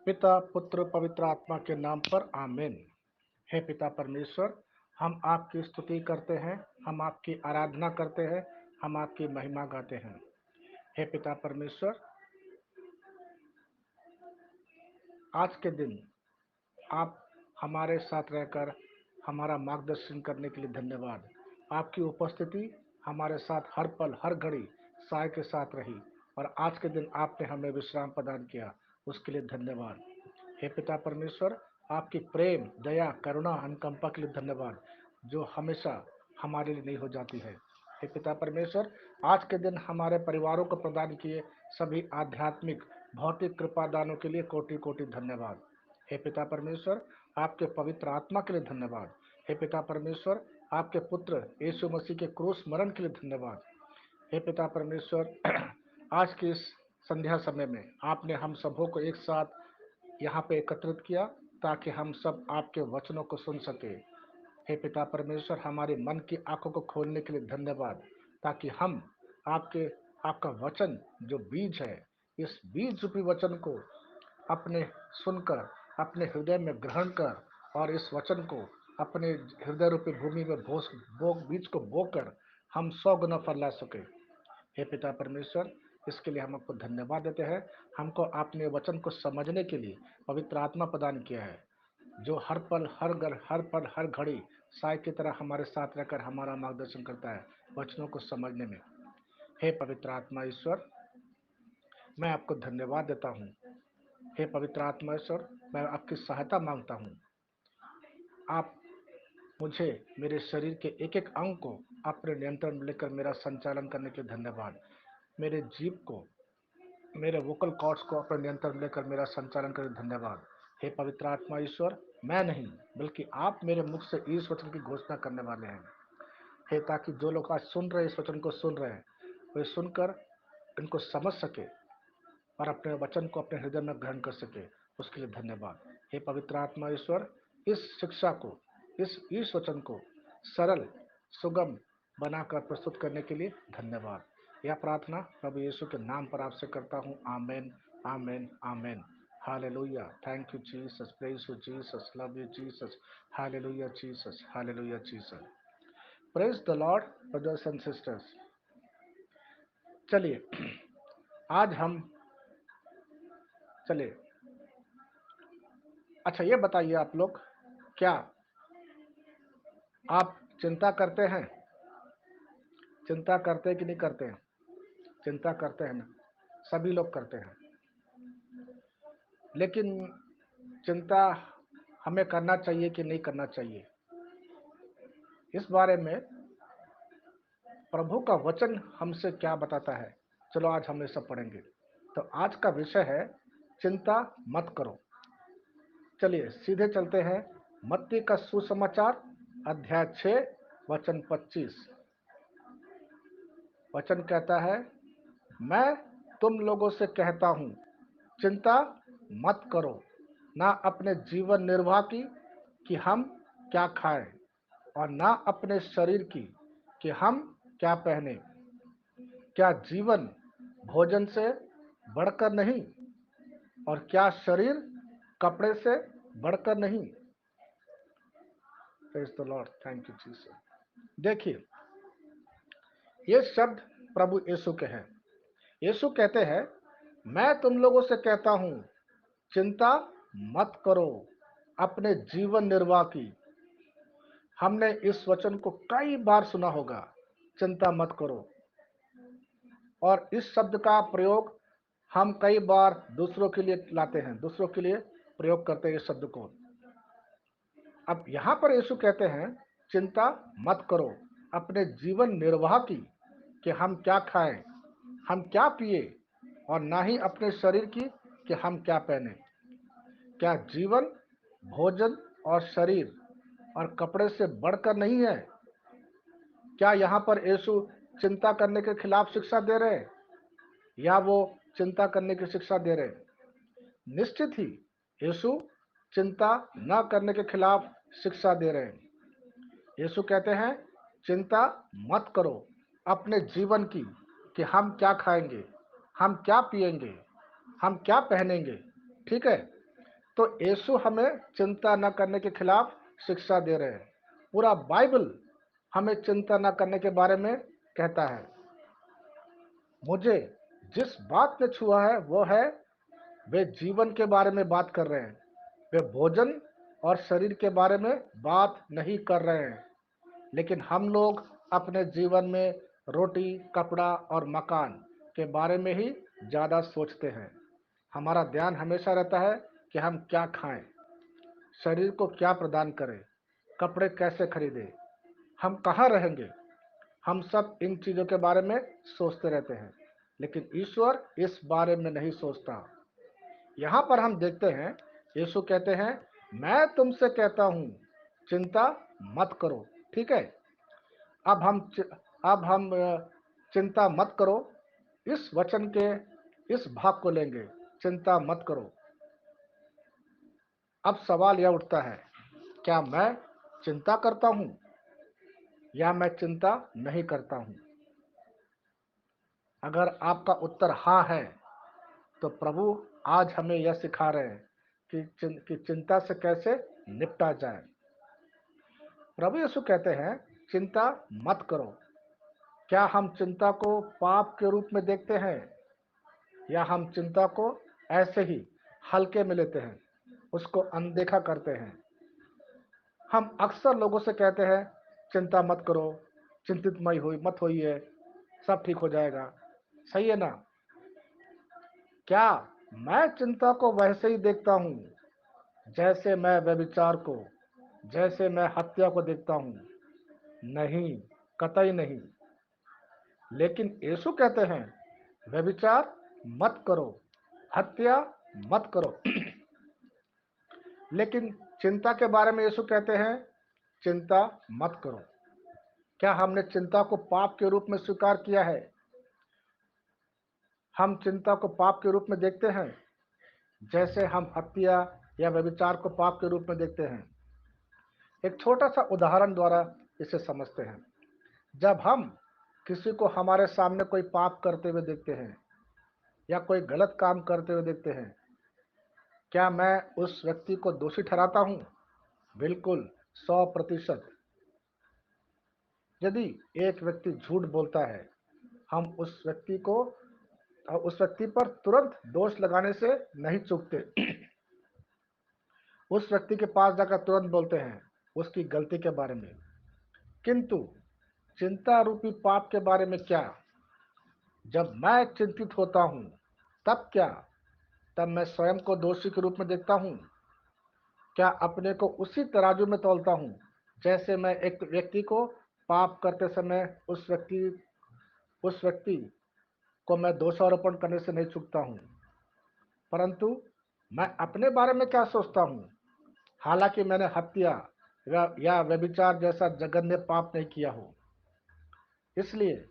पिता पुत्र पवित्र आत्मा के नाम पर आमीन। हे पिता परमेश्वर, हम आपकी स्तुति करते हैं, हम आपकी आराधना करते हैं, हम आपकी महिमा गाते हैं। हे पिता परमेश्वर, आज के दिन आप हमारे साथ रहकर हमारा मार्गदर्शन करने के लिए धन्यवाद। आपकी उपस्थिति हमारे साथ हर पल हर घड़ी साय के साथ रही, और आज के दिन आपने हमें विश्राम प्रदान किया, उसके लिए धन्यवाद। हे पिता परमेश्वर, आपकी प्रेम दया करुणा अनुकंपा के लिए धन्यवाद, जो हमेशा हमारे लिए नहीं हो जाती है। हे पिता परमेश्वर, आज के दिन हमारे परिवारों को प्रदान किए सभी आध्यात्मिक भौतिक कृपा दानों के लिए कोटि कोटि धन्यवाद। हे पिता परमेश्वर, आपके पवित्र आत्मा के लिए धन्यवाद। हे पिता परमेश्वर, आपके पुत्र यीशु मसीह के क्रूस मरण के लिए धन्यवाद। हे पिता परमेश्वर, आज के इस संध्या समय में आपने हम सबों को एक साथ यहाँ पे एकत्रित किया, ताकि हम सब आपके वचनों को सुन सके। हे पिता परमेश्वर, हमारे मन की आंखों को खोलने के लिए धन्यवाद, ताकि हम आपके आपका वचन जो बीज है, इस बीज रूपी वचन को अपने सुनकर अपने हृदय में ग्रहण कर, और इस वचन को अपने हृदय रूपी भूमि में बीज को बोकर हम 100 गुना फल ला सके। हे पिता परमेश्वर, इसके लिए हम आपको धन्यवाद देते हैं। हमको आपने वचन को समझने के लिए पवित्र आत्मा प्रदान किया है, जो हर पल हर घर हर पल हर घड़ी साय की तरह हमारे साथ रहकर हमारा मार्गदर्शन करता है वचनों को समझने में। हे पवित्र आत्मा ईश्वर, मैं आपको धन्यवाद देता हूँ। हे पवित्र आत्मा ईश्वर, मैं आपकी सहायता मांगता हूँ। आप मुझे मेरे शरीर के एक एक अंग को अपने नियंत्रण में लेकर मेरा संचालन करने के लिए धन्यवाद। मेरे जीव को, मेरे वोकल कॉर्ड्स को अपने नियंत्रण में लेकर मेरा संचालन करने के लिए धन्यवाद। हे पवित्र आत्मा ईश्वर, मैं नहीं बल्कि आप मेरे मुख से इस वचन की घोषणा करने वाले हैं। हे, ताकि जो लोग आज सुन रहे इस वचन को सुन रहे हैं, वे सुनकर इनको समझ सके और अपने वचन को अपने हृदय में ग्रहण कर सके, उसके लिए धन्यवाद। हे पवित्र आत्मा ईश्वर, इस शिक्षा को, इस वचन को सरल सुगम बनाकर प्रस्तुत करने के लिए धन्यवाद। यह प्रार्थना प्रभु यीशु के नाम पर आपसे करता हूँ। Amen, amen, amen. Hallelujah, thank you Jesus, praise you Jesus, love you Jesus, hallelujah Jesus, hallelujah Jesus. Praise the lord brothers and sisters. चलिए, आज हम चलिए, अच्छा ये बताइए आप लोग, क्या आप चिंता करते हैं? चिंता करते हैं कि नहीं करते हैं? चिंता करते हैं ना, सभी लोग करते हैं। लेकिन चिंता हमें करना चाहिए कि नहीं करना चाहिए, इस बारे में प्रभु का वचन हमसे क्या बताता है, चलो आज हम ये सब पढ़ेंगे। तो आज का विषय है चिंता मत करो। चलिए सीधे चलते हैं मत्ती का सुसमाचार अध्याय 6 वचन 25। वचन कहता है, मैं तुम लोगों से कहता हूँ, चिंता मत करो, ना अपने जीवन निर्वाह की कि हम क्या खाएं, और ना अपने शरीर की कि हम क्या पहने। क्या जीवन भोजन से बढ़कर नहीं, और क्या शरीर कपड़े से बढ़कर नहीं। Praise the Lord, thank you Jesus. देखिए, ये शब्द प्रभु यीशु के हैं। यीशु कहते हैं, मैं तुम लोगों से कहता हूं, चिंता मत करो अपने जीवन निर्वाह की। हमने इस वचन को कई बार सुना होगा, चिंता मत करो, और इस शब्द का प्रयोग हम कई बार दूसरों के लिए लाते हैं, दूसरों के लिए प्रयोग करते हैं इस शब्द को। अब यहां पर यीशु कहते हैं, चिंता मत करो अपने जीवन निर्वाह की कि हम क्या खाएं, हम क्या पिए, और ना ही अपने शरीर की कि हम क्या पहने। क्या जीवन भोजन और शरीर और कपड़े से बढ़कर नहीं है? क्या यहाँ पर यीशु चिंता करने के खिलाफ शिक्षा दे रहे हैं, या वो चिंता करने की शिक्षा दे रहे हैं? निश्चित ही यीशु चिंता न करने के खिलाफ शिक्षा दे रहे हैं। यीशु कहते हैं, चिंता मत करो अपने जीवन की कि हम क्या खाएंगे, हम क्या पिएंगे, हम क्या पहनेंगे। ठीक है, तो यीशु हमें चिंता न करने के खिलाफ शिक्षा दे रहे हैं। पूरा बाइबल हमें चिंता न करने के बारे में कहता है। मुझे जिस बात ने छुआ है वो है, वे जीवन के बारे में बात कर रहे हैं। वे भोजन और शरीर के बारे में बात नहीं कर रहे हैं। लेकिन हम लोग अपने जीवन में रोटी, कपड़ा और मकान के बारे में ही ज़्यादा सोचते हैं। हमारा ध्यान हमेशा रहता है कि हम क्या खाएं, शरीर को क्या प्रदान करें, कपड़े कैसे खरीदें, हम कहाँ रहेंगे। हम सब इन चीज़ों के बारे में सोचते रहते हैं, लेकिन ईश्वर इस बारे में नहीं सोचता। यहाँ पर हम देखते हैं, यीशु कहते हैं, मैं तुमसे कहता हूँ, चिंता मत करो। ठीक है। अब हम चिंता मत करो इस वचन के इस भाग को लेंगे। चिंता मत करो। अब सवाल यह उठता है, क्या मैं चिंता करता हूँ या मैं चिंता नहीं करता हूँ? अगर आपका उत्तर हाँ है, तो प्रभु आज हमें यह सिखा रहे हैं कि चिंता से कैसे निपटा जाए। प्रभु यीशु कहते हैं, चिंता मत करो। क्या हम चिंता को पाप के रूप में देखते हैं, या हम चिंता को ऐसे ही हल्के में लेते हैं, उसको अनदेखा करते हैं? हम अक्सर लोगों से कहते हैं, चिंता मत करो, चिंतित मत होइए, सब ठीक हो जाएगा। सही है ना? क्या मैं चिंता को वैसे ही देखता हूँ जैसे मैं व्यभिचार को, जैसे मैं हत्या को देखता हूँ? नहीं, कतई नहीं। लेकिन यीशु कहते हैं, व्यभिचार मत करो, हत्या मत करो। लेकिन चिंता के बारे में यीशु कहते हैं, चिंता मत करो। क्या हमने चिंता को पाप के रूप में स्वीकार किया है? हम चिंता को पाप के रूप में देखते हैं, जैसे हम हत्या या व्यभिचार को पाप के रूप में देखते हैं। एक छोटा सा उदाहरण द्वारा इसे समझते हैं। जब हम किसी को हमारे सामने कोई पाप करते हुए देखते हैं या कोई गलत काम करते हुए देखते हैं, क्या मैं उस व्यक्ति को दोषी ठहराता हूँ? बिल्कुल, 100%। यदि एक व्यक्ति झूठ बोलता है, हम उस व्यक्ति पर तुरंत दोष लगाने से नहीं चूकते। उस व्यक्ति के पास जाकर तुरंत बोलते हैं उसकी गलती के बारे में। किंतु चिंता रूपी पाप के बारे में क्या? जब मैं चिंतित होता हूँ, तब क्या? तब मैं स्वयं को दोषी के रूप में देखता हूँ। क्या अपने को उसी तराजू में तौलता हूँ जैसे मैं एक व्यक्ति को पाप करते समय उस व्यक्ति को मैं दोषारोपण करने से नहीं चूकता हूँ। परंतु मैं अपने बारे में क्या सोचता हूँ, हालांकि मैंने हत्या या व्यभिचार जैसा जघन्य पाप नहीं किया हो। इसलिए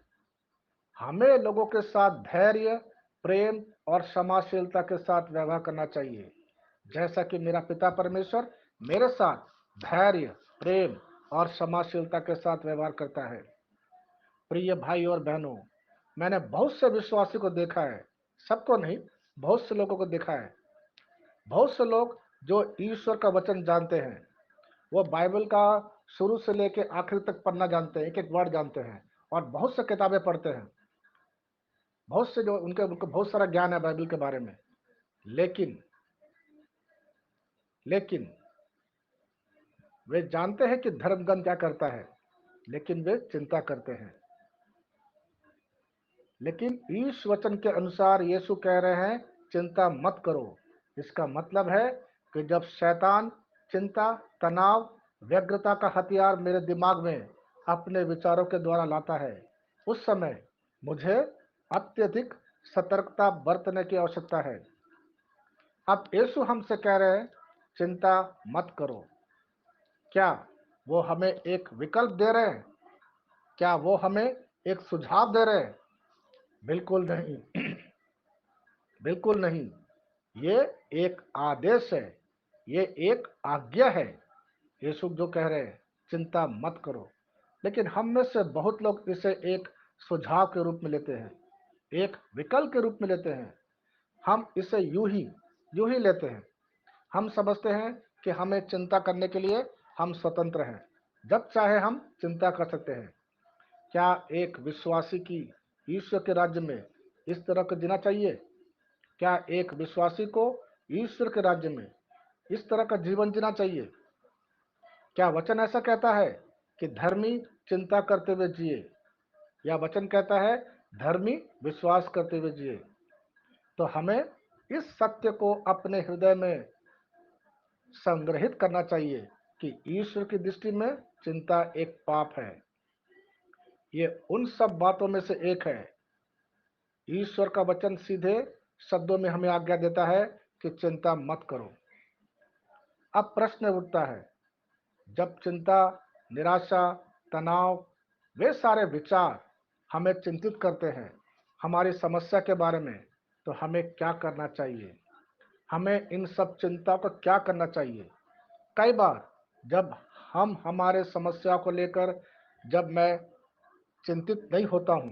हमें लोगों के साथ धैर्य, प्रेम और क्षमाशीलता के साथ व्यवहार करना चाहिए, जैसा कि मेरा पिता परमेश्वर मेरे साथ धैर्य, प्रेम और क्षमाशीलता के साथ व्यवहार करता है। प्रिय भाई और बहनों, मैंने बहुत से विश्वासी को देखा है, सबको नहीं, बहुत से लोगों को देखा है। बहुत से लोग जो ईश्वर का वचन जानते हैं, वो बाइबल का शुरू से लेके आखिर तक पढ़ना जानते हैं, एक एक वर्ड जानते हैं, और बहुत से किताबें पढ़ते हैं। बहुत से जो उनको बहुत सारा ज्ञान है बाइबल के बारे में। लेकिन लेकिन वे जानते हैं कि धर्मगण क्या करता है, लेकिन वे चिंता करते हैं। लेकिन ईश वचन के अनुसार यीशु कह रहे हैं, चिंता मत करो। इसका मतलब है कि जब शैतान चिंता, तनाव, व्यग्रता का हथियार मेरे दिमाग में अपने विचारों के द्वारा लाता है, उस समय मुझे अत्यधिक सतर्कता बरतने की आवश्यकता है। अब यीशु हमसे कह रहे हैं, चिंता मत करो। क्या वो हमें एक विकल्प दे रहे हैं? क्या वो हमें एक सुझाव दे रहे हैं? बिल्कुल नहीं। बिल्कुल नहीं। ये एक आदेश है, ये एक आज्ञा है। यीशु जो कह रहे हैं, चिंता मत करो। लेकिन हम में से बहुत लोग इसे एक सुझाव के रूप में लेते हैं, एक विकल्प के रूप में लेते हैं। हम इसे यूं ही लेते हैं। हम समझते हैं कि हमें चिंता करने के लिए हम स्वतंत्र हैं, जब चाहे हम चिंता कर सकते हैं। क्या एक विश्वासी की ईश्वर के राज्य में इस तरह का जीना चाहिए? क्या एक विश्वासी को ईश्वर के राज्य में इस तरह का जीवन जीना चाहिए? क्या वचन ऐसा कहता है कि धर्मी चिंता करते हुए जिए, या वचन कहता है धर्मी विश्वास करते हुए जिए? तो हमें इस सत्य को अपने हृदय में संग्रहित करना चाहिए कि ईश्वर की दृष्टि में चिंता एक पाप है। ये उन सब बातों में से एक है। ईश्वर का वचन सीधे शब्दों में हमें आज्ञा देता है कि चिंता मत करो। अब प्रश्न उठता है, जब चिंता, निराशा, तनाव, वे सारे विचार हमें चिंतित करते हैं हमारी समस्या के बारे में, तो हमें क्या करना चाहिए? हमें इन सब चिंताओं को क्या करना चाहिए? कई बार जब हम हमारे समस्या को लेकर जब मैं चिंतित नहीं होता हूं,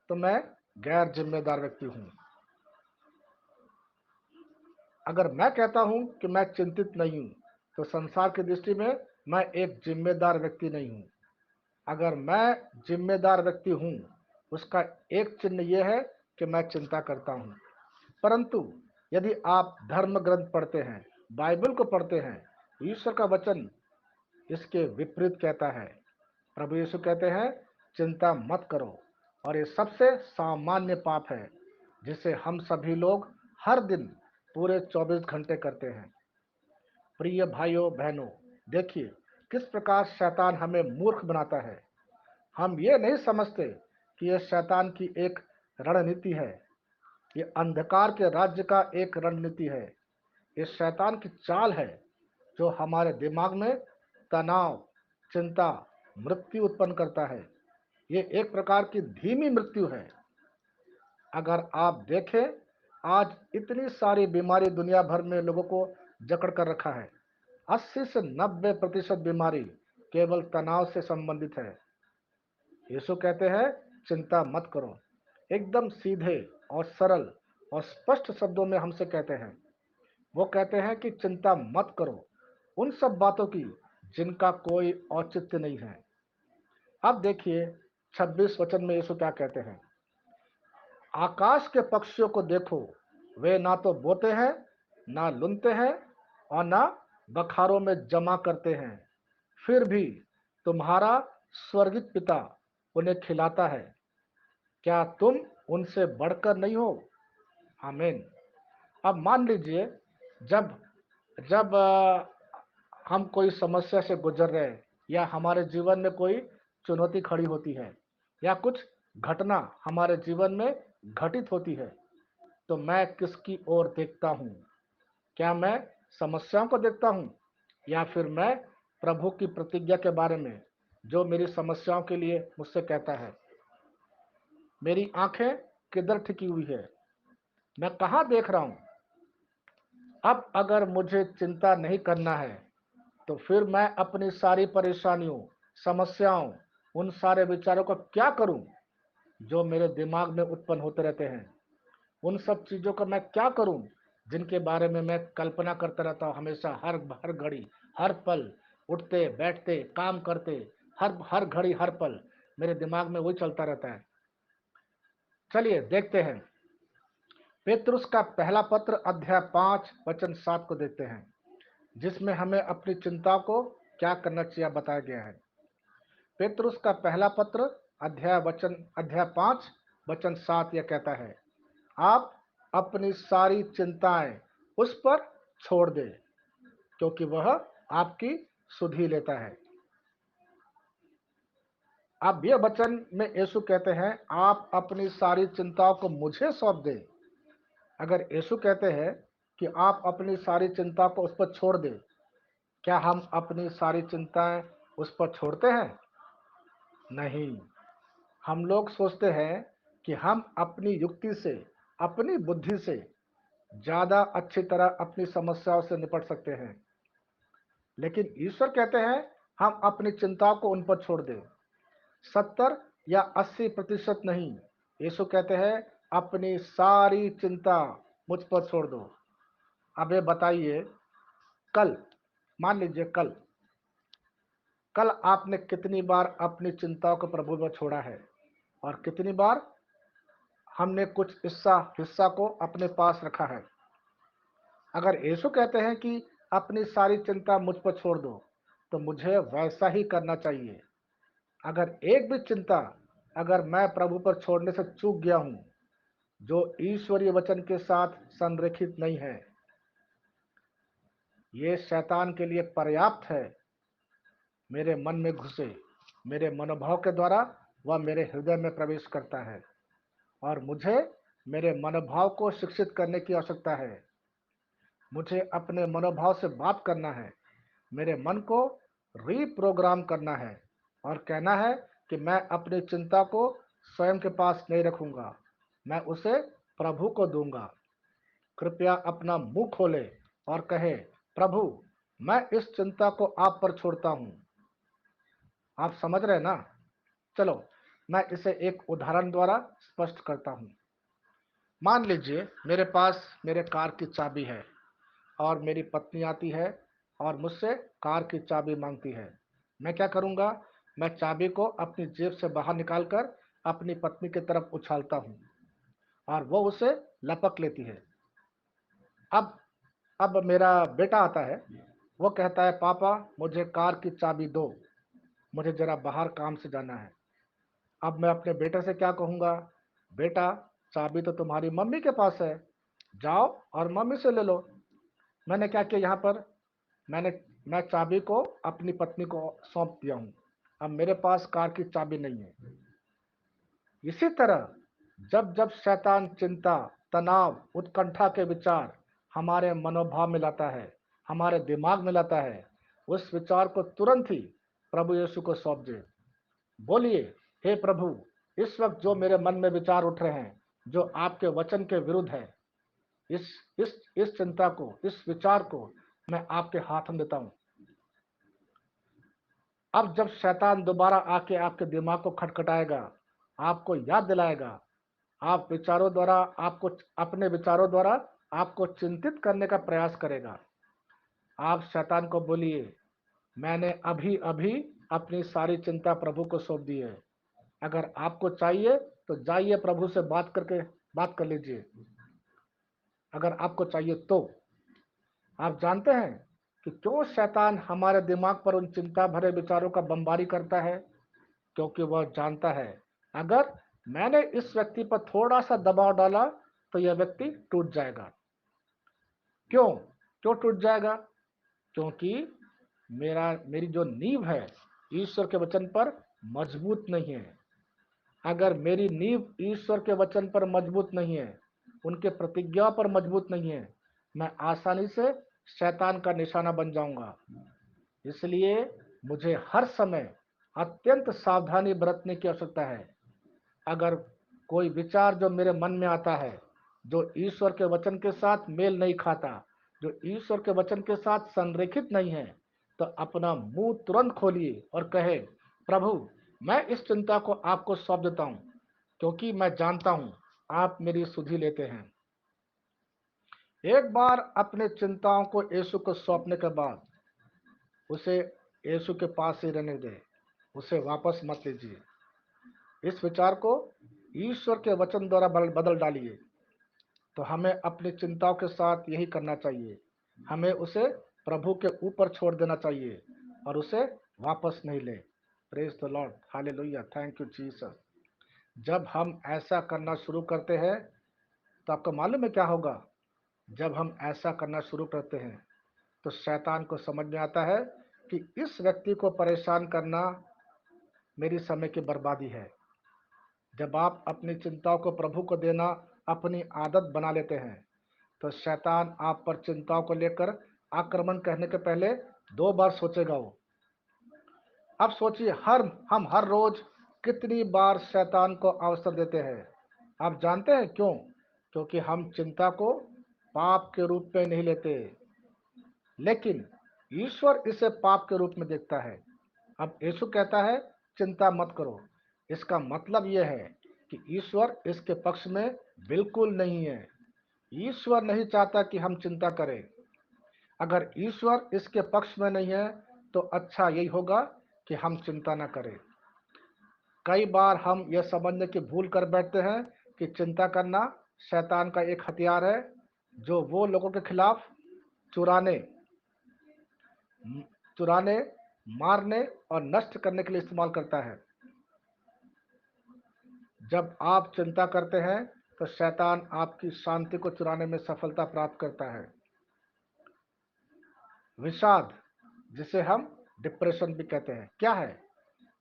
तो मैं गैर जिम्मेदार व्यक्ति हूं। अगर मैं कहता हूं कि मैं चिंतित नहीं हूं, तो संसार की दृष्टि में मैं एक जिम्मेदार व्यक्ति नहीं हूं। अगर मैं जिम्मेदार व्यक्ति हूं, उसका एक चिन्ह यह है कि मैं चिंता करता हूं। परंतु यदि आप धर्म ग्रंथ पढ़ते हैं, बाइबल को पढ़ते हैं, ईश्वर का वचन इसके विपरीत कहता है। प्रभु यीशु कहते हैं चिंता मत करो, और ये सबसे सामान्य पाप है जिसे हम सभी लोग हर दिन पूरे 24 घंटे करते हैं। प्रिय भाइयों बहनों, देखिए किस प्रकार शैतान हमें मूर्ख बनाता है। हम ये नहीं समझते कि यह शैतान की एक रणनीति है। ये अंधकार के राज्य का एक रणनीति है। ये शैतान की चाल है जो हमारे दिमाग में तनाव, चिंता, मृत्यु उत्पन्न करता है। ये एक प्रकार की धीमी मृत्यु है। अगर आप देखें, आज इतनी सारी बीमारी दुनिया भर में लोगों को जकड़ कर रखा है। 80 से 90% बीमारी केवल तनाव से संबंधित है। यीशु कहते हैं चिंता मत करो। एकदम सीधे और सरल और स्पष्ट शब्दों में हमसे कहते हैं। वो कहते हैं कि चिंता मत करो उन सब बातों की जिनका कोई औचित्य नहीं है। अब देखिए 26 वचन में यीशु क्या कहते हैं। आकाश के पक्षियों को देखो, वे ना तो बोते हैं, ना लुनते हैं, और ना बखारों में जमा करते हैं, फिर भी तुम्हारा स्वर्गिक पिता उन्हें खिलाता है। क्या तुम उनसे बढ़कर नहीं हो? आमीन। अब मान लीजिए, जब जब हम कोई समस्या से गुजर रहे हैं, या हमारे जीवन में कोई चुनौती खड़ी होती है, या कुछ घटना हमारे जीवन में घटित होती है, तो मैं किसकी ओर देखता हूँ? क्या मैं समस्याओं को देखता हूँ, या फिर मैं प्रभु की प्रतिज्ञा के बारे में जो मेरी समस्याओं के लिए मुझसे कहता है? मेरी आंखें किधर टिकी हुई है? मैं कहाँ देख रहा हूँ? अब अगर मुझे चिंता नहीं करना है, तो फिर मैं अपनी सारी परेशानियों, समस्याओं, उन सारे विचारों को क्या करूं जो मेरे दिमाग में उत्पन्न होते रहते हैं? उन सब चीजों का मैं क्या करूं जिनके बारे में मैं कल्पना करता रहता हूं हमेशा, हर हर घड़ी, हर पल, उठते बैठते काम करते, हर हर घड़ी हर पल मेरे दिमाग में वही चलता रहता है। चलिए देखते हैं, पेतरुस का पहला पत्र अध्याय 5 वचन 7 को देखते हैं, जिसमें हमें अपनी चिंता को क्या करना चाहिए बताया गया है। पेतरुस का पहला पत्र अध्याय 5 वचन 7 यह कहता है, आप अपनी सारी चिंताएं उस पर छोड़ दे, क्योंकि वह आपकी सुधि लेता है। अब यह वचन में यीशु कहते हैं आप अपनी सारी चिंताओं को मुझे सौंप दे। अगर यीशु कहते हैं कि आप अपनी सारी चिंता को उस पर छोड़ दे, क्या हम अपनी सारी चिंताएं उस पर छोड़ते हैं? नहीं। हम लोग सोचते हैं कि हम अपनी युक्ति से, अपनी बुद्धि से ज्यादा अच्छी तरह अपनी समस्याओं से निपट सकते हैं। लेकिन ईश्वर कहते हैं हम अपनी चिंताओं को उन पर छोड़ दें। 70 या 80% नहीं। यीशु कहते हैं अपनी सारी चिंता मुझ पर छोड़ दो। अब ये बताइए, कल, मान लीजिए कल कल आपने कितनी बार अपनी चिंताओं को प्रभु में छोड़ा है, और कितनी बार हमने कुछ हिस्सा हिस्सा को अपने पास रखा है। अगर यीशु कहते हैं कि अपनी सारी चिंता मुझ पर छोड़ दो, तो मुझे वैसा ही करना चाहिए। अगर एक भी चिंता अगर मैं प्रभु पर छोड़ने से चूक गया हूं, जो ईश्वरीय वचन के साथ संरेखित नहीं है, ये शैतान के लिए पर्याप्त है। मेरे मन में घुसे, मेरे मनोभाव के द्वारा वह मेरे हृदय में प्रवेश करता है, और मुझे मेरे मनोभाव को शिक्षित करने की आवश्यकता है। मुझे अपने मनोभाव से बात करना है, मेरे मन को रीप्रोग्राम करना है, और कहना है कि मैं अपनी चिंता को स्वयं के पास नहीं रखूंगा, मैं उसे प्रभु को दूंगा। कृपया अपना मुंह खोले और कहे, प्रभु, मैं इस चिंता को आप पर छोड़ता हूं। आप समझ रहे हैं ना? चलो, मैं इसे एक उदाहरण द्वारा स्पष्ट करता हूं। मान लीजिए मेरे पास मेरे कार की चाबी है, और मेरी पत्नी आती है और मुझसे कार की चाबी मांगती है। मैं क्या करूंगा? मैं चाबी को अपनी जेब से बाहर निकालकर अपनी पत्नी की तरफ उछालता हूं, और वो उसे लपक लेती है। अब अब मेरा बेटा आता है, वो कहता है, पापा, मुझे कार की चाबी दो, मुझे जरा बाहर काम से जाना है। अब मैं अपने बेटे से क्या कहूंगा? बेटा, चाबी तो तुम्हारी मम्मी के पास है, जाओ और मम्मी से ले लो। मैंने क्या किया यहाँ पर? मैंने मैं चाबी को अपनी पत्नी को सौंप दिया हूँ। अब मेरे पास कार की चाबी नहीं है। इसी तरह जब जब शैतान चिंता, तनाव, उत्कंठा के विचार हमारे मनोभाव में लाता है, हमारे दिमाग में लाता है, उस विचार को तुरंत ही प्रभु यीशु को सौंप दे। बोलिए, हे प्रभु, इस वक्त जो मेरे मन में विचार उठ रहे हैं, जो आपके वचन के विरुद्ध है, इस इस चिंता को, इस विचार को मैं आपके हाथ में देता हूं। अब जब शैतान दोबारा आके आपके दिमाग को खटखटाएगा, आपको याद दिलाएगा, आप विचारों द्वारा आपको अपने विचारों द्वारा आपको चिंतित करने का प्रयास करेगा, आप शैतान को बोलिए, मैंने अभी अभी अपनी सारी चिंता प्रभु को सौंप दी है। अगर आपको चाहिए तो जाइए प्रभु से बात कर लीजिए, अगर आपको चाहिए तो। आप जानते हैं कि क्यों शैतान हमारे दिमाग पर उन चिंता भरे विचारों का बमबारी करता है? क्योंकि वह जानता है, अगर मैंने इस व्यक्ति पर थोड़ा सा दबाव डाला तो यह व्यक्ति टूट जाएगा। क्यों क्यों टूट जाएगा? क्योंकि मेरी जो नींव है ईश्वर के वचन पर मजबूत नहीं है। अगर मेरी नींव ईश्वर के वचन पर मजबूत नहीं है, उनके प्रतिज्ञा पर मजबूत नहीं है, मैं आसानी से शैतान का निशाना बन जाऊंगा। इसलिए मुझे हर समय अत्यंत सावधानी बरतने की आवश्यकता है। अगर कोई विचार जो मेरे मन में आता है, जो ईश्वर के वचन के साथ मेल नहीं खाता, जो ईश्वर के वचन के साथ संरेखित नहीं है, तो अपना मुंह तुरंत खोलिए और कहे, प्रभु, मैं इस चिंता को आपको सौंप देता हूं, क्योंकि मैं जानता हूं आप मेरी सुधि लेते हैं। एक बार अपने चिंताओं को यीशु को सौंपने के बाद उसे यीशु के पास ही रहने दें, उसे वापस मत लीजिए। इस विचार को ईश्वर के वचन द्वारा बदल डालिए। तो हमें अपनी चिंताओं के साथ यही करना चाहिए, हमें उसे प्रभु के ऊपर छोड़ देना चाहिए और उसे वापस नहीं ले। Praise the Lord, hallelujah, thank you Jesus. जब हम ऐसा करना शुरू करते हैं, तो आपको मालूम है क्या होगा? जब हम ऐसा करना शुरू करते हैं, तो शैतान को समझ में आता है कि इस व्यक्ति को परेशान करना मेरी समय की बर्बादी है। जब आप अपनी चिंताओं को प्रभु को देना अपनी आदत बना लेते हैं, तो शैतान आप पर चिंताओं को लेकर आक्रमण करने के पहले 2 बार सोचेगा वो। अब सोचिए, हम हर रोज कितनी बार शैतान को अवसर देते हैं। आप जानते हैं क्यों? क्योंकि हम चिंता को पाप के रूप में नहीं लेते, लेकिन ईश्वर इसे पाप के रूप में देखता है। अब यीशु कहता है, चिंता मत करो। इसका मतलब यह है कि ईश्वर इसके पक्ष में बिल्कुल नहीं है। ईश्वर नहीं चाहता कि हम चिंता करें। अगर ईश्वर इसके पक्ष में नहीं है तो अच्छा यही होगा कि हम चिंता न करें। कई बार हम यह समझने की भूल कर बैठते हैं कि चिंता करना शैतान का एक हथियार है जो वो लोगों के खिलाफ चुराने चुराने, मारने और नष्ट करने के लिए इस्तेमाल करता है। जब आप चिंता करते हैं तो शैतान आपकी शांति को चुराने में सफलता प्राप्त करता है। विषाद, जिसे हम डिप्रेशन भी कहते हैं, क्या है?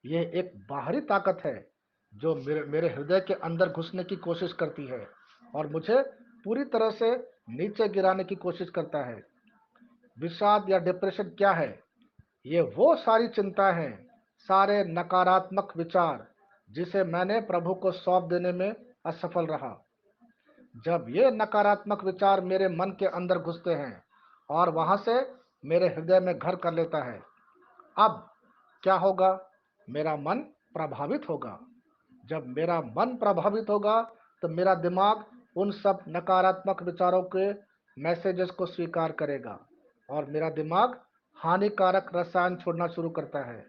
यह एक बाहरी ताकत है जो मेरे हृदय के अंदर घुसने की कोशिश करती है और मुझे पूरी तरह से नीचे गिराने की कोशिश करता है। विषाद या डिप्रेशन क्या है? ये वो सारी चिंता है, सारे नकारात्मक विचार जिसे मैंने प्रभु को सौंप देने में असफल रहा। जब ये नकारात्मक विचार मेरे मन के अंदर घुसते हैं और वहां से मेरे हृदय में घर कर लेता है, अब क्या होगा? मेरा मन प्रभावित होगा। जब मेरा मन प्रभावित होगा तो मेरा दिमाग उन सब नकारात्मक विचारों के मैसेजेस को स्वीकार करेगा और मेरा दिमाग हानिकारक रसायन छोड़ना शुरू करता है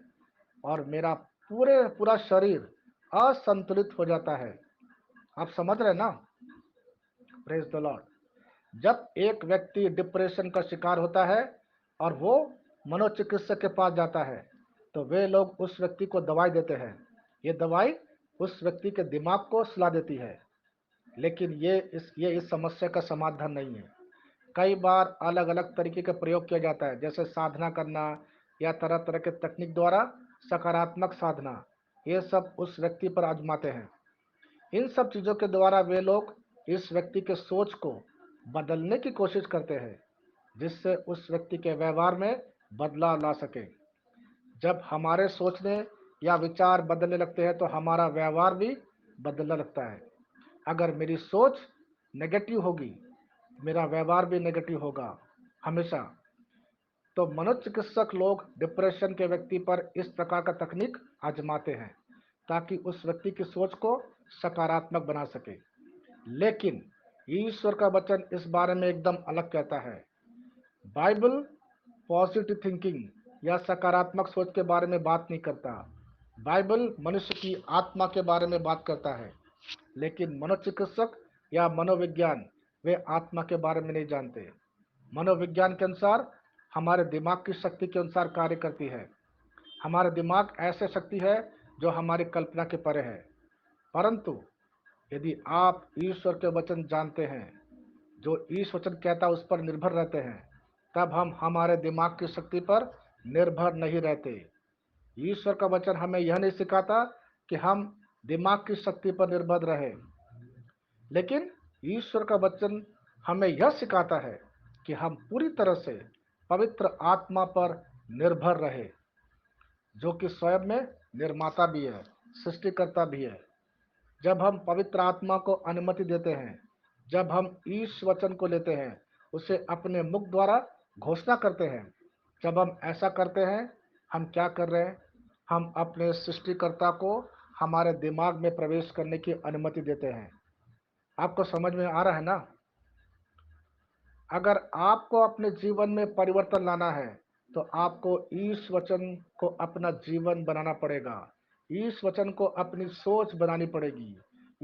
और मेरा पूरा शरीर असंतुलित हो जाता है। आप समझ रहे हैं ना? Praise the Lord. जब एक व्यक्ति डिप्रेशन का शिकार होता है और वो मनोचिकित्सक के पास जाता है तो वे लोग उस व्यक्ति को दवाई देते हैं। ये दवाई उस व्यक्ति के दिमाग को सुला देती है, लेकिन ये इस समस्या का समाधान नहीं है। कई बार अलग अलग तरीके का प्रयोग किया जाता है, जैसे साधना करना या तरह तरह के तकनीक द्वारा सकारात्मक साधना, ये सब उस व्यक्ति पर आजमाते हैं। इन सब चीज़ों के द्वारा वे लोग इस व्यक्ति के सोच को बदलने की कोशिश करते हैं, जिससे उस व्यक्ति के व्यवहार में बदलाव ला सके। जब हमारे सोचने या विचार बदलने लगते हैं तो हमारा व्यवहार भी बदलने लगता है। अगर मेरी सोच नेगेटिव होगी, मेरा व्यवहार भी नेगेटिव होगा हमेशा। तो मनोचिकित्सक लोग डिप्रेशन के व्यक्ति पर इस प्रकार का तकनीक आजमाते हैं ताकि उस व्यक्ति की सोच को सकारात्मक बना सके। लेकिन ईश्वर का वचन इस बारे में एकदम अलग कहता है। बाइबल पॉजिटिव थिंकिंग या सकारात्मक सोच के बारे में बात नहीं करता। बाइबल मनुष्य की आत्मा के बारे में बात करता है, लेकिन मनोचिकित्सक या मनोविज्ञान वे आत्मा के बारे में नहीं जानते। मनोविज्ञान के अनुसार हमारे दिमाग की शक्ति के अनुसार कार्य करती है। हमारा दिमाग ऐसे शक्ति है जो हमारी कल्पना के परे है। परंतु यदि आप ईश्वर के वचन जानते हैं, जो ईश्वर वचन कहता है उस पर निर्भर रहते हैं, तब हम हमारे दिमाग की शक्ति पर निर्भर नहीं रहते। ईश्वर का वचन हमें यह नहीं सिखाता कि हम दिमाग की शक्ति पर निर्भर रहे, लेकिन ईश्वर का वचन हमें यह सिखाता है कि हम पूरी तरह से पवित्र आत्मा पर निर्भर रहे, जो कि स्वयं में निर्माता भी है, सृष्टिकर्ता भी है। जब हम पवित्र आत्मा को अनुमति देते हैं, जब हम ईश वचन को लेते हैं, उसे अपने मुख द्वारा घोषणा करते हैं, जब हम ऐसा करते हैं, हम क्या कर रहे हैं? हम अपने सृष्टिकर्ता को हमारे दिमाग में प्रवेश करने की अनुमति देते हैं। आपको समझ में आ रहा है ना? अगर आपको अपने जीवन में परिवर्तन लाना है तो आपको ईश वचन को अपना जीवन बनाना पड़ेगा। ईश वचन को अपनी सोच बनानी पड़ेगी।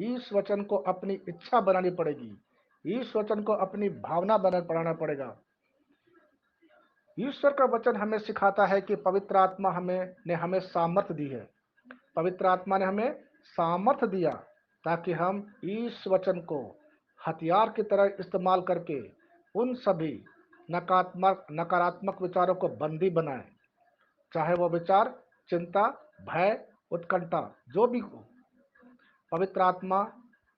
ईश वचन को अपनी इच्छा बनानी पड़ेगी। ईश वचन को अपनी भावना बनाना पड़ेगा। ईश्वर का वचन हमें सिखाता है कि पवित्र आत्मा हमें सामर्थ्य दी है। पवित्र आत्मा ने हमें सामर्थ्य दिया ताकि हम इस वचन को हथियार की तरह इस्तेमाल करके उन सभी नकारात्मक विचारों को बंदी बनाएं, चाहे वो विचार चिंता, भय, उत्कंठा जो भी हो। पवित्र आत्मा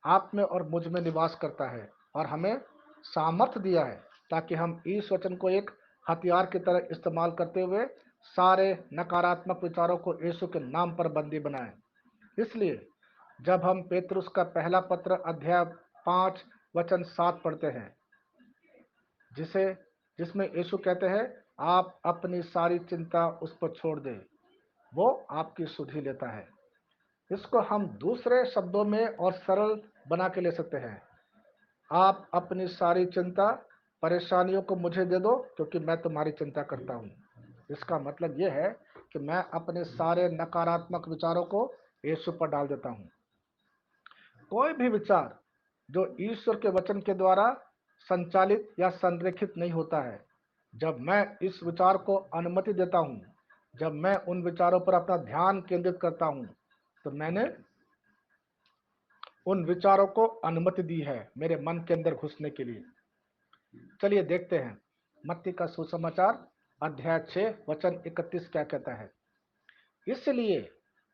आप में और मुझ में निवास करता है और हमें सामर्थ्य दिया है ताकि हम इस वचन को एक हथियार की तरह इस्तेमाल करते हुए सारे नकारात्मक विचारों को यीशु के नाम पर बंदी बनाएं। इसलिए जब हम पेतरुस का पहला पत्र अध्याय 5 वचन 7 पढ़ते हैं, जिसे जिसमें यीशु कहते हैं, आप अपनी सारी चिंता उस पर छोड़ दें, वो आपकी सुधि लेता है। इसको हम दूसरे शब्दों में और सरल बना के ले सकते हैं। आप अपनी सारी चिंता परेशानियों को मुझे दे दो क्योंकि मैं तुम्हारी चिंता करता हूँ। इसका मतलब यह है कि मैं अपने सारे नकारात्मक विचारों को यीशु पर डाल देता हूँ। कोई भी विचार जो ईश्वर के वचन के द्वारा संचालित या संरेखित नहीं होता है, जब मैं इस विचार को अनुमति देता हूँ, जब मैं उन विचारों पर अपना ध्यान केंद्रित करता हूँ, तो मैंने उन विचारों को अनुमति दी है मेरे मन के अंदर घुसने के लिए। चलिए देखते हैं मत्ती का सुसमाचार अध्याय 6 वचन 31 क्या कहता है। इसलिए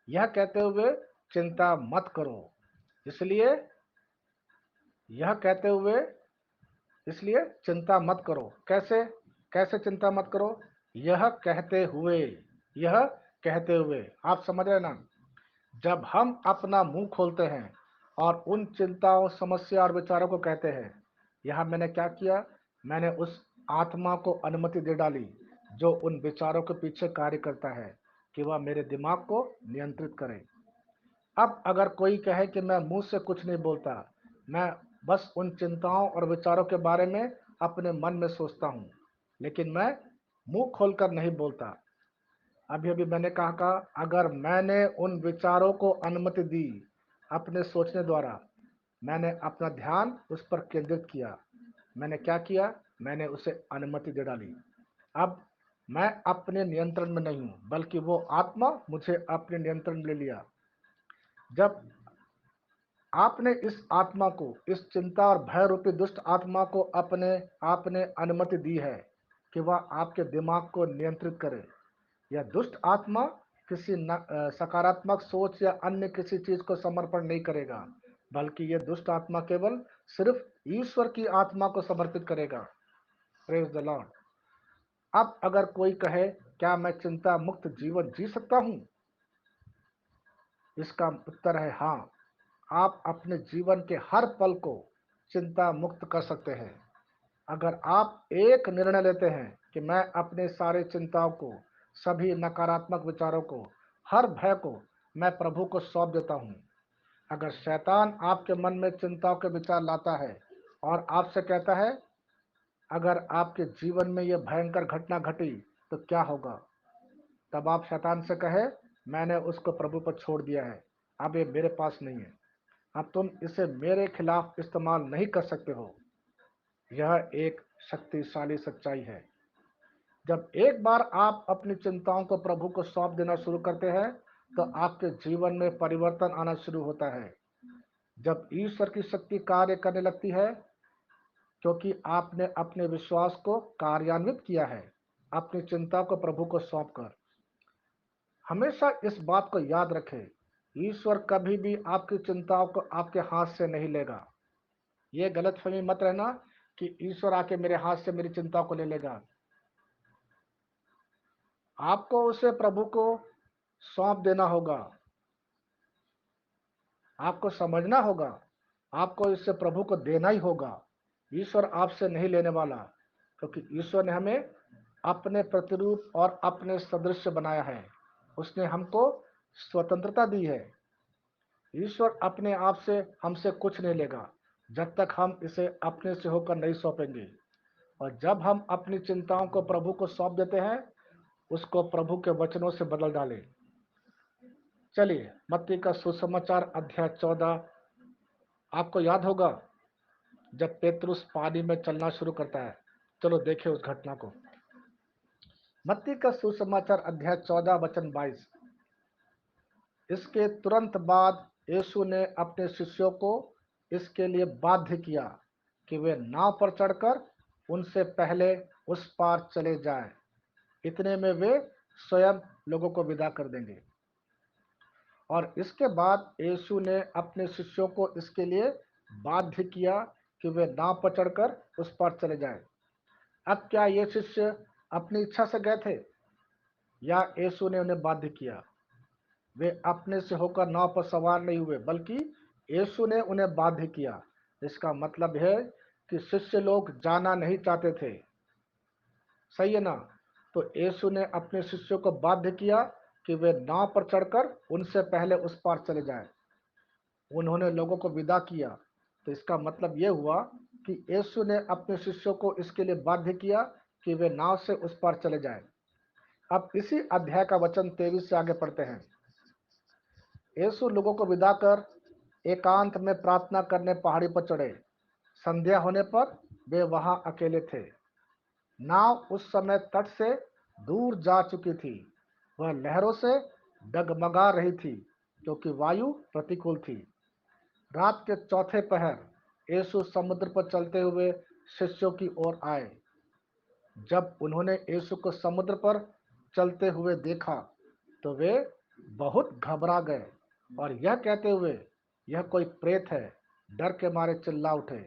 यह कहते हुए चिंता मत करो। इसलिए यह कहते हुए इसलिए चिंता मत करो। कैसे? कैसे चिंता मत करो? यह कहते हुए, यह कहते हुए, आप समझ रहे ना? जब हम अपना मुंह खोलते हैं और उन चिंताओं, समस्या और विचारों को कहते हैं, यहाँ मैंने क्या किया? मैंने उस आत्मा को अनुमति दे डाली जो उन विचारों के पीछे कार्य करता है कि वह मेरे दिमाग को नियंत्रित करे। अब अगर कोई कहे कि मैं मुंह से कुछ नहीं बोलता, मैं बस उन चिंताओं और विचारों के बारे में अपने मन में सोचता हूँ, लेकिन मैं मुंह खोलकर नहीं बोलता। अभी अभी मैंने कहा अगर मैंने उन विचारों को अनुमति दी अपने सोचने द्वारा, मैंने अपना ध्यान उस पर केंद्रित किया, मैंने क्या किया? मैंने उसे अनुमति दे डाली। अब मैं अपने नियंत्रण में नहीं हूँ, बल्कि वो आत्मा मुझे अपने नियंत्रण में ले लिया। जब आपने इस आत्मा को, इस चिंता और भय रूपी दुष्ट आत्मा को आपने अनुमति दी है कि वह आपके दिमाग को नियंत्रित करे। यह दुष्ट आत्मा किसी सकारात्मक सोच या अन्य किसी चीज को समर्पण नहीं करेगा, बल्कि यह दुष्ट आत्मा केवल सिर्फ ईश्वर की आत्मा को समर्पित करेगा। Praise the Lord. अब अगर कोई कहे क्या मैं चिंता मुक्त जीवन जी सकता हूं? इसका उत्तर है हाँ। आप अपने जीवन के हर पल को चिंता मुक्त कर सकते हैं अगर आप एक निर्णय लेते हैं कि मैं अपने सारे चिंताओं को, सभी नकारात्मक विचारों को, हर भय को मैं प्रभु को सौंप देता हूँ। अगर शैतान आपके मन में चिंताओं के विचार लाता है और आपसे कहता है अगर आपके जीवन में यह भयंकर घटना घटी तो क्या होगा, तब आप शैतान से कहे मैंने उसको प्रभु पर छोड़ दिया है, अब ये मेरे पास नहीं है, अब तुम इसे मेरे खिलाफ इस्तेमाल नहीं कर सकते हो। यह एक शक्तिशाली सच्चाई है। जब एक बार आप अपनी चिंताओं को प्रभु को सौंप देना शुरू करते हैं, तो आपके जीवन में परिवर्तन आना शुरू होता है। जब ईश्वर की शक्ति कार्य करने लगती है, क्योंकि आपने अपने विश्वास को कार्यान्वित किया है अपनी चिंता को प्रभु को सौंपकर। हमेशा इस बात को याद रखें, ईश्वर कभी भी आपकी चिंताओं को आपके हाथ से नहीं लेगा। ये गलतफहमी मत रहना कि ईश्वर आके मेरे हाथ से मेरी चिंताओं को ले लेगा। आपको उसे प्रभु को सौंप देना होगा। आपको समझना होगा, आपको इसे प्रभु को देना ही होगा। ईश्वर आपसे नहीं लेने वाला, क्योंकि ईश्वर ने हमें अपने प्रतिरूप और अपने सदृश बनाया है। उसने हमको स्वतंत्रता दी है। ईश्वर अपने आप से हमसे कुछ नहीं लेगा जब तक हम इसे अपने से होकर नहीं सौंपेंगे। और जब हम अपनी चिंताओं को प्रभु को सौंप देते हैं, उसको प्रभु के वचनों से बदल डालें। चलिए मत्ती का सुसमाचार अध्याय 14, आपको याद होगा जब पेतरुस पानी में चलना शुरू करता है। चलो देखें उस घटना को। मत्ती का सुसमाचार अध्याय 14 वचन 22। इसके तुरंत बाद यीशु ने अपने शिष्यों को इसके लिए बाध्य किया कि वे नाव पर चढ़कर उनसे पहले उस पार चले जाएं। इतने में वे स्वयं लोगों को विदा कर देंगे। और इसके बाद यीशु ने अपने शिष्यों को इसके लिए बाध्य किया कि वे नाव पर चढ़कर उस पार चले जाएं। अब क्या ये शिष्य अपनी इच्छा से गए थे या यीशु ने उन्हें बाध्य किया? वे अपने से होकर नाव पर सवार नहीं हुए, बल्कि यीशु ने उन्हें बाध्य किया। इसका मतलब है कि शिष्य लोग जाना नहीं चाहते थे। सही है ना? तो यीशु ने अपने शिष्यों को बाध्य किया कि वे नाव पर चढ़कर उनसे पहले उस पार चले जाएं। उन्होंने लोगों को विदा किया, तो इसका मतलब यह हुआ कि यीशु ने अपने शिष्यों को इसके लिए बाध्य किया कि वे नाव से उस पार चले जाएं। अब इसी अध्याय का वचन 23 से आगे पढ़ते हैं। यीशु लोगों को विदा कर एकांत में प्रार्थना करने पहाड़ी पर चढ़े। संध्या होने पर वे वहां अकेले थे। नाव उस समय तट से दूर जा चुकी थी। वह लहरों से डगमगा रही थी क्योंकि वायु प्रतिकूल थी। रात के चौथे पहर यीशु समुद्र पर चलते हुए शिष्यों की ओर आए। जब उन्होंने यीशु को समुद्र पर चलते हुए देखा तो वे बहुत घबरा गए और यह कहते हुए, यह कोई प्रेत है, डर के मारे चिल्ला उठे।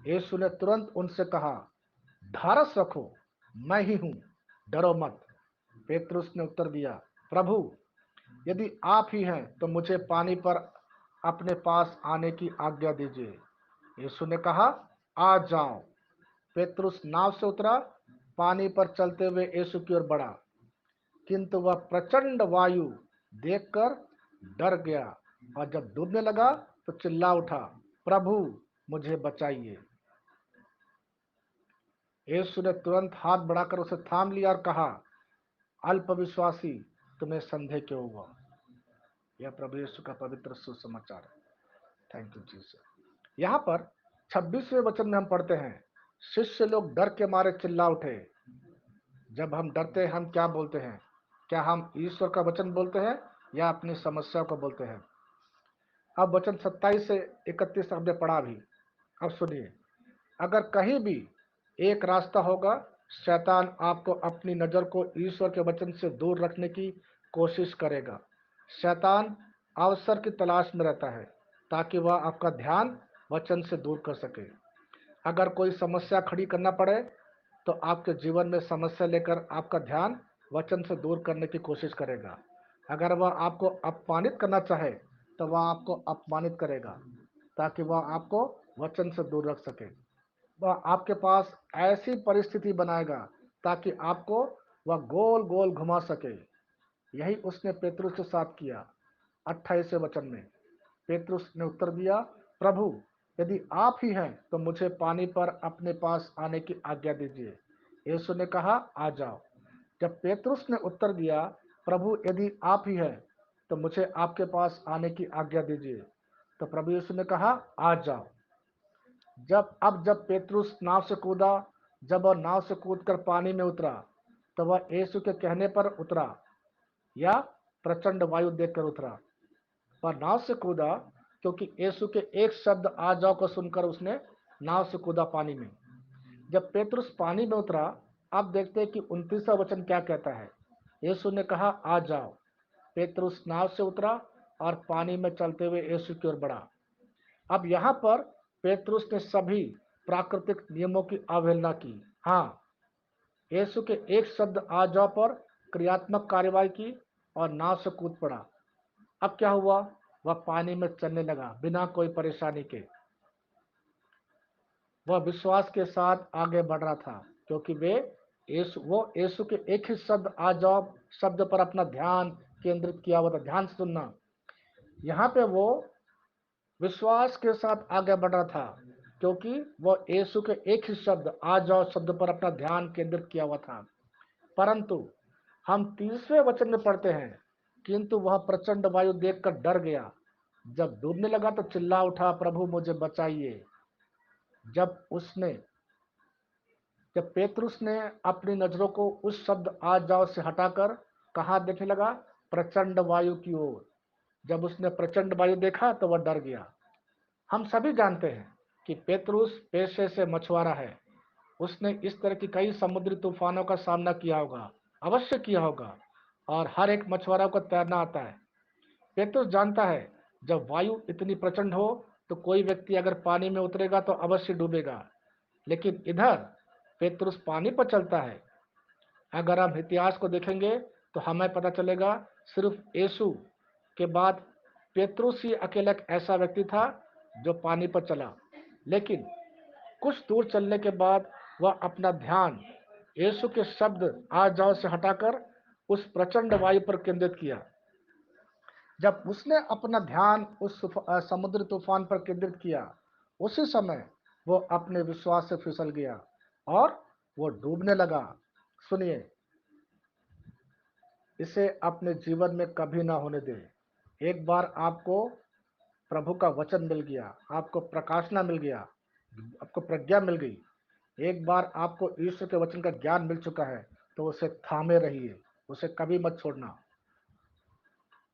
यीशु ने तुरंत उनसे कहा, ढारस रखो, मैं ही हूं, डरो मत। पेतरुस ने उत्तर दिया, प्रभु, यदि आप ही हैं तो मुझे पानी पर अपने पास आने की आज्ञा दीजिए। यीशु ने कहा, आ जाओ। पेतरुस नाव से उतरा, पानी पर चलते हुए यीशु की ओर बढ़ा, किंतु वह प्रचंड वायु देखकर डर गया और जब डूबने लगा तो चिल्ला उठा, प्रभु, मुझे बचाइए। यीशु ने तुरंत हाथ बढ़ाकर उसे थाम लिया और कहा, अल्पविश्वासी, तुम्हें संदेह क्यों हुआ? यह प्रभु यीशु का पवित्र सुसमाचार है। Thank you Jesus. यहाँ पर 26वें वचन में हम पढ़ते हैं, शिष्य लोग डर के मारे चिल्ला उठे। जब हम डरते हैं हम क्या बोलते हैं? क्या हम ईश्वर का वचन बोलते हैं या अपनी समस्याओं को बोलते हैं? अब वचन 27 से 31 हमने पढ़ा भी। अब सुनिए, अगर कहीं भी एक रास्ता होगा, शैतान आपको अपनी नजर को ईश्वर के वचन से दूर रखने की कोशिश करेगा। शैतान अवसर की तलाश में रहता है ताकि वह आपका ध्यान वचन से दूर कर सके। अगर कोई समस्या खड़ी करना पड़े तो आपके जीवन में समस्या लेकर आपका ध्यान वचन से दूर करने की कोशिश करेगा। अगर वह आपको अपमानित करना चाहे तो वह आपको अपमानित करेगा ताकि वह आपको वचन से दूर रख सके। वह आपके पास ऐसी परिस्थिति बनाएगा ताकि आपको वह गोल गोल घुमा सके। यही उसने पेतरुस के साथ किया। 28वें वचन में पेतरुस ने उत्तर दिया, प्रभु, यदि आप ही हैं तो मुझे पानी पर अपने पास आने की आज्ञा दीजिए। यीशु ने कहा, आ जाओ। जब पेतरुस ने उत्तर दिया, प्रभु, यदि आप ही हैं तो मुझे आपके पास आने की आज्ञा दीजिए, तो प्रभु यीशु ने कहा, आ जाओ। जब पेतरुस नाव से कूदा, जब वह नाव से कूदकर पानी में उतरा तो वह यीशु के कहने पर उतरा या प्रचंड वायु देखकर उतरा। वह नाव से कूदा क्योंकि यीशु के एक शब्द आ जाओ को सुनकर उसने नाव से कूदा पानी में। जब पेतरुस पानी में उतरा, अब देखते हैं कि 29वां वचन क्या कहता है। यीशु ने कहा, आ जाओ। पेतरुस नाव से उतरा और पानी में चलते हुए यीशु की ओर बढ़ा। अब यहाँ पर पेतरुस ने सभी प्राकृतिक नियमों की अवहेलना की। हाँ, यीशु के एक शब्द आ जाओ पर क्रियात्मक कार्रवाई की और नाव से कूद पड़ा। अब क्या हुआ? वह पानी में चलने लगा बिना कोई परेशानी के। वह विश्वास के साथ आगे बढ़ रहा था क्योंकि वो यीशु के एक ही शब्द आ जाओ शब्द पर अपना ध्यान केंद्रित किया हुआ था। ध्यान से सुनना, यहाँ पे वो विश्वास के साथ आगे बढ़ रहा था क्योंकि वह यीशु के एक ही शब्द आ जाओ शब्द पर अपना ध्यान केंद्रित किया हुआ था। परंतु हम 30वें वचन में पढ़ते हैं, किंतु वह प्रचंड वायु देखकर डर गया। जब डूबने लगा तो चिल्ला उठा, प्रभु, मुझे बचाइए। जब उसने जब पेतरुस ने अपनी नजरों को उस शब्द आ जाओ से हटाकर कहाँ देखने लगा? प्रचंड वायु की ओर। जब उसने प्रचंड वायु देखा तो वह डर गया। हम सभी जानते हैं कि पेतरुस पेशे से मछुआरा है। उसने इस तरह की कई समुद्री तूफानों का सामना किया होगा, अवश्य किया होगा, और हर एक मछुआरा को तैरना आता है। पेतरुस जानता है जब वायु इतनी प्रचंड हो तो कोई व्यक्ति अगर पानी में उतरेगा तो अवश्य डूबेगा। लेकिन इधर पेतरुस पानी पर चलता है। अगर हम इतिहास को देखेंगे तो हमें पता चलेगा सिर्फ यीशु के बाद पेतरुस ही अकेला एक ऐसा व्यक्ति था जो पानी पर चला। लेकिन कुछ दूर चलने के बाद वह अपना ध्यान यीशु के शब्द आ जाओ से हटाकर उस प्रचंड वायु पर केंद्रित किया। जब उसने अपना ध्यान उस समुद्र तूफान पर केंद्रित किया, उसी समय वो अपने विश्वास से फिसल गया और वो डूबने लगा। सुनिए, इसे अपने जीवन में कभी ना होने दें। एक बार आपको प्रभु का वचन मिल गया, आपको प्रकाशना मिल गया, आपको प्रज्ञा मिल गई, एक बार आपको ईश्वर के वचन का ज्ञान मिल चुका है, तो उसे थामे रहिए, उसे कभी मत छोड़ना।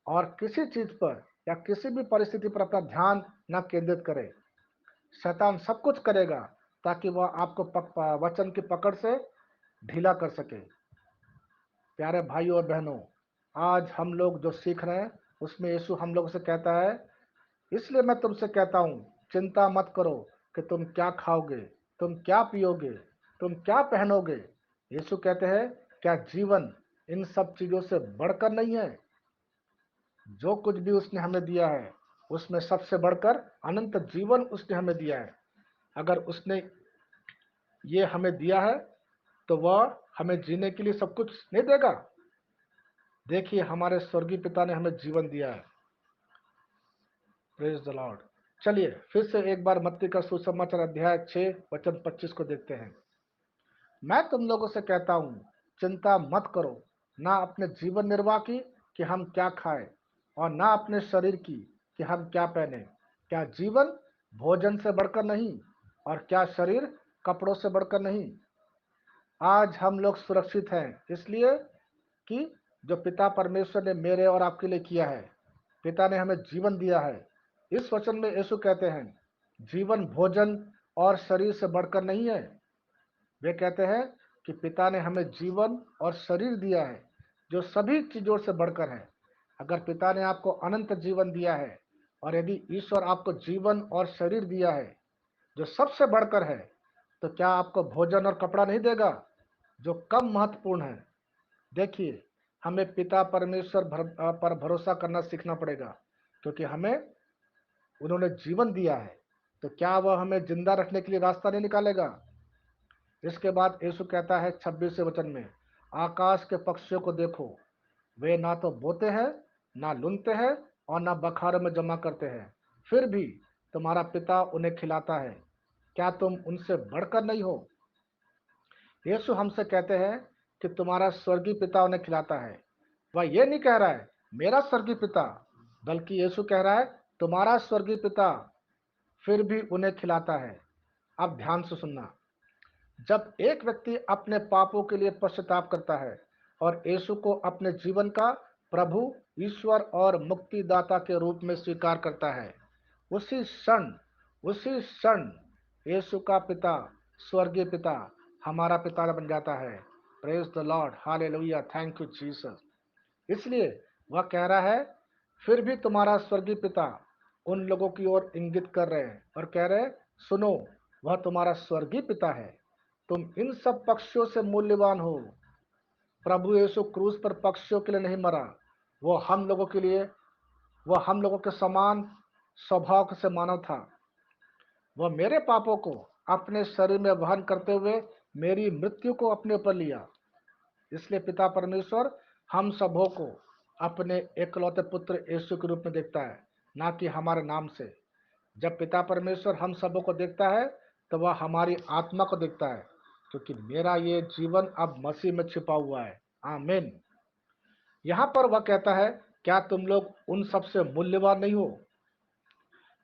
और किसी चीज पर या किसी भी परिस्थिति पर अपना ध्यान न केंद्रित करें। शैतान सब कुछ करेगा ताकि वह आपको वचन की पकड़ से ढीला कर सके। प्यारे भाइयों और बहनों, आज हम लोग जो सीख रहे हैं उसमें यीशु हम लोगों से कहता है, इसलिए मैं तुमसे कहता हूँ, चिंता मत करो कि तुम क्या खाओगे, तुम क्या पियोगे, तुम क्या पहनोगे। यीशु कहते हैं, क्या जीवन इन सब चीजों से बढ़कर नहीं है? जो कुछ भी उसने हमें दिया है, उसमें सबसे बढ़कर अनंत जीवन उसने हमें दिया है। अगर उसने ये हमें दिया है, तो वह हमें जीने के लिए सब कुछ नहीं देगा? देखिए, हमारे स्वर्गीय पिता ने हमें जीवन दिया है। Praise the Lord. चलिए फिर से एक बार मत्ती का सुसमाचार अध्याय 6 वचन 25 को देखते हैं। मैं तुम लोगों से कहता हूँ, चिंता मत करो, ना अपने जीवन निर्वाह की कि हम क्या खाएं, और ना अपने शरीर की कि हम क्या पहने। क्या जीवन भोजन से बढ़कर नहीं, और क्या शरीर कपड़ों से बढ़कर नहीं? आज हम लोग सुरक्षित हैं इसलिए कि जो पिता परमेश्वर ने मेरे और आपके लिए किया है। पिता ने हमें जीवन दिया है। इस वचन में यीशु कहते हैं, जीवन भोजन और शरीर से बढ़कर नहीं है। वे कहते हैं कि पिता ने हमें जीवन और शरीर दिया है, जो सभी चीजों से बढ़कर है। अगर पिता ने आपको अनंत जीवन दिया है, और यदि ईश्वर आपको जीवन और शरीर दिया है जो सबसे बढ़कर है, तो क्या आपको भोजन और कपड़ा नहीं देगा, जो कम महत्वपूर्ण है? देखिए, हमें पिता परमेश्वर पर भरोसा करना सीखना पड़ेगा, क्योंकि हमें उन्होंने जीवन दिया है। तो क्या वह हमें जिंदा रखने के लिए रास्ता नहीं निकालेगा? इसके बाद यीशु कहता है 26वें वचन में, आकाश के पक्षियों को देखो, वे ना तो बोते हैं, ना लुनते हैं, और ना बखारों में जमा करते हैं, फिर भी तुम्हारा पिता उन्हें खिलाता है। क्या तुम उनसे बढ़कर नहीं हो? यीशु हमसे कहते हैं कि तुम्हारा स्वर्गीय पिता उन्हें खिलाता है। वह ये नहीं कह रहा है मेरा स्वर्गीय पिता, बल्कि यीशु कह रहा है तुम्हारा स्वर्गीय पिता फिर भी उन्हें खिलाता है। अब ध्यान से सुनना, जब एक व्यक्ति अपने पापों के लिए पश्चाताप करता है और यीशु को अपने जीवन का प्रभु, ईश्वर और मुक्तिदाता के रूप में स्वीकार करता है, उसी क्षण यीशु का पिता, स्वर्गीय पिता, हमारा पिता बन जाता है। Praise the Lord, hallelujah, thank you Jesus. इसलिए वह कह रहा है, फिर भी तुम्हारा स्वर्गीय पिता उन लोगों की ओर इंगित कर रहे हैं और कह रहे हैं, सुनो, वह तुम्हारा स्वर्गीय पिता है। तुम इन सब पक्षियों से मूल्यवान हो। प्रभु यीशु क्रूस पर पक्षियों के लिए नहीं मरा, वो हम लोगों के लिए, वह हम लोगों के समान स्वभाव से मानव था। वह मेरे पापों को अपने शरीर में वहन करते हुए मेरी मृत्यु को अपने ऊपर लिया। इसलिए पिता परमेश्वर हम सबों को अपने एकलौते पुत्र यीशु के रूप में देखता है, ना कि हमारे नाम से। जब पिता परमेश्वर हम सबों को देखता है, तो वह हमारी आत्मा को देखता है, क्योंकि मेरा ये जीवन अब मसीह में छिपा हुआ है। आमीन। यहाँ पर वह कहता है, क्या तुम लोग उन सबसे मूल्यवान नहीं हो?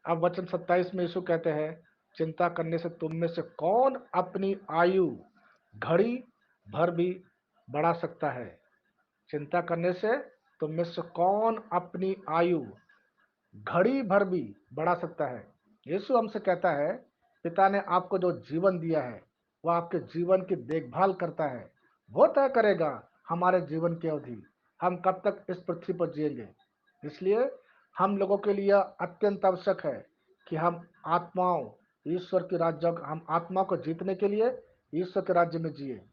अब वचन 27 में यीशु कहते हैं, चिंता करने से तुम में से कौन अपनी आयु घड़ी भर भी बढ़ा सकता है? चिंता करने से तुम में से कौन अपनी आयु घड़ी भर भी बढ़ा सकता है? यीशु हमसे कहता है, पिता ने आपको जो जीवन दिया है, वह आपके जीवन की देखभाल करता है। वो तय करेगा हमारे जीवन की अवधि, हम कब तक इस पृथ्वी पर जिएंगे। इसलिए हम लोगों के लिए अत्यंत आवश्यक है कि हम आत्मा को जीतने के लिए ईश्वर के राज्य में जिए।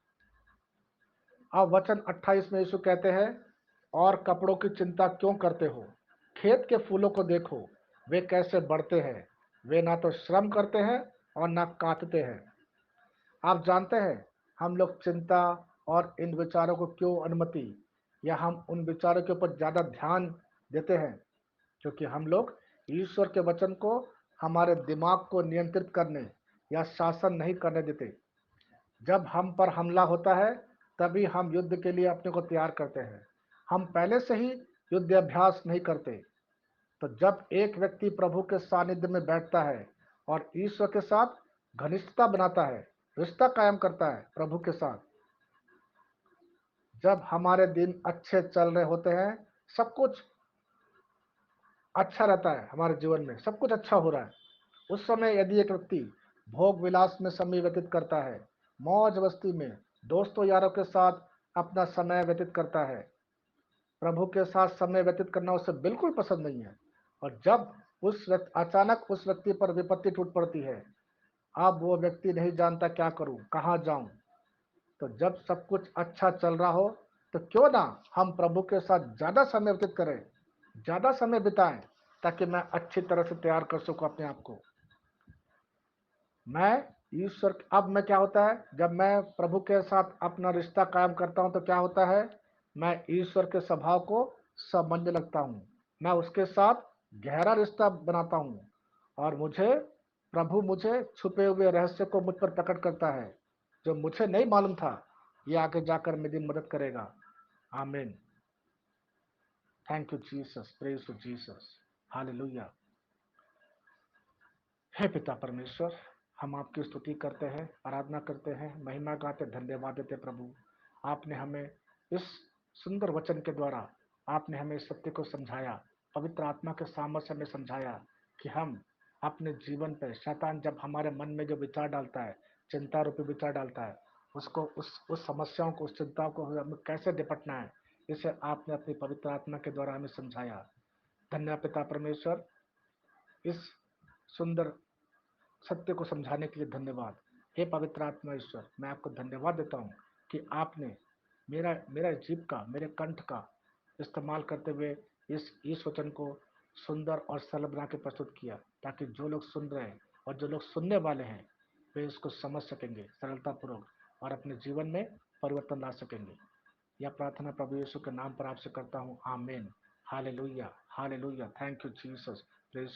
अब वचन 28 में यीशु कहते हैं, और कपड़ों की चिंता क्यों करते हो? खेत के फूलों को देखो, वे कैसे बढ़ते हैं, वे ना तो श्रम करते हैं और ना काटते हैं। आप जानते हैं, हम लोग चिंता और इन विचारों को क्यों अनुमति, या हम उन विचारों के ऊपर ज्यादा ध्यान देते हैं? क्योंकि हम लोग ईश्वर के वचन को हमारे दिमाग को नियंत्रित करने या शासन नहीं करने देते। जब हम पर हमला होता है तभी हम युद्ध के लिए अपने को तैयार करते हैं। हम पहले से ही युद्ध अभ्यास नहीं करते। तो जब एक व्यक्ति प्रभु के सानिध्य में बैठता है और ईश्वर के साथ घनिष्ठता बनाता है, रिश्ता कायम करता है प्रभु के साथ, जब हमारे दिन अच्छे चल रहे होते हैं, सब कुछ अच्छा रहता है, हमारे जीवन में सब कुछ अच्छा हो रहा है, उस समय यदि एक व्यक्ति भोग विलास में समय व्यतीत करता है, मौज मस्ती में दोस्तों यारों के साथ अपना समय व्यतीत करता है, प्रभु के साथ समय व्यतीत करना उसे बिल्कुल पसंद नहीं है, और जब अचानक उस व्यक्ति पर विपत्ति टूट पड़ती है, अब वो व्यक्ति नहीं जानता क्या करूं, कहाँ जाऊं। तो जब सब कुछ अच्छा चल रहा हो तो क्यों ना हम प्रभु के साथ ज्यादा समय व्यतीत करें, ज्यादा समय बिताएं, ताकि मैं अच्छी तरह से तैयार कर सकूं अपने आप को। मैं ईश्वर अब मैं क्या होता है, जब मैं प्रभु के साथ अपना रिश्ता कायम करता हूं तो क्या होता है, मैं ईश्वर के स्वभाव को समझने लगता हूं, मैं उसके साथ गहरा रिश्ता बनाता हूं, और प्रभु मुझे छुपे हुए रहस्य को मुझ पर प्रकट करता है, जो मुझे नहीं मालूम था। ये आगे जाकर मेरी मदद करेगा। Amen. Thank you Jesus, praise to Jesus, hallelujah. हे पिता परमेश्वर, हम आपकी स्तुति करते हैं, आराधना करते हैं, महिमा गाते, धन्यवाद देते प्रभु। आपने हमें इस सुंदर वचन के द्वारा आपने हमें इस सत्य को समझाया, पवित्र आत्मा के सामर्थ्य में समझाया कि हम अपने जीवन पर शैतान जब हमारे मन में जो विचार डालता है, चिंता रूपी विचार डालता है, उसको उस समस्याओं को, उस चिंताओं को हमें कैसे निपटना है, इसे आपने अपनी पवित्र आत्मा के द्वारा हमें समझाया। धन्य पिता परमेश्वर, इस सुंदर सत्य को समझाने के लिए धन्यवाद। हे पवित्र आत्मा ईश्वर, मैं आपको धन्यवाद देता हूँ कि आपने मेरा मेरा जीव का, मेरे कंठ का इस्तेमाल करते हुए इस वचन को सुंदर और सरल बना के प्रस्तुत किया, ताकि जो लोग सुन रहे हैं और जो लोग सुनने वाले हैं वे इसको समझ सकेंगे सरलतापूर्वक और अपने जीवन में परिवर्तन ला सकेंगे। यह प्रार्थना प्रभु यीशु के नाम पर आपसे करता हूँ, आमीन। Hallelujah, hallelujah. Thank you Jesus,